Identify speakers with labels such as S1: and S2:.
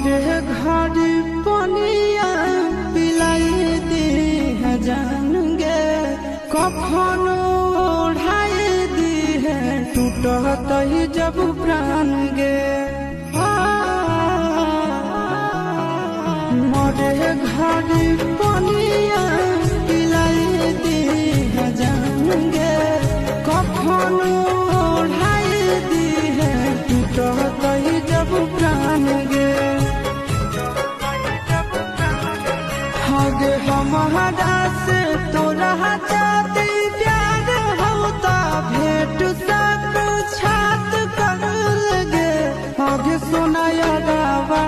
S1: मोरे घर पनिया पिलाई दी है जान गे, कफन ओढ़ाई दी है टूटत ही जब प्राण गे। मोरे घर पनिया पिलाई दी है जान गे, कफन ओढ़ाई दी है टूटत ही जब प्राण गे। हगे हमारा से तोरा जाती प्यार होता भेंट साथ छात कर लगे। हगे सोनाया गावा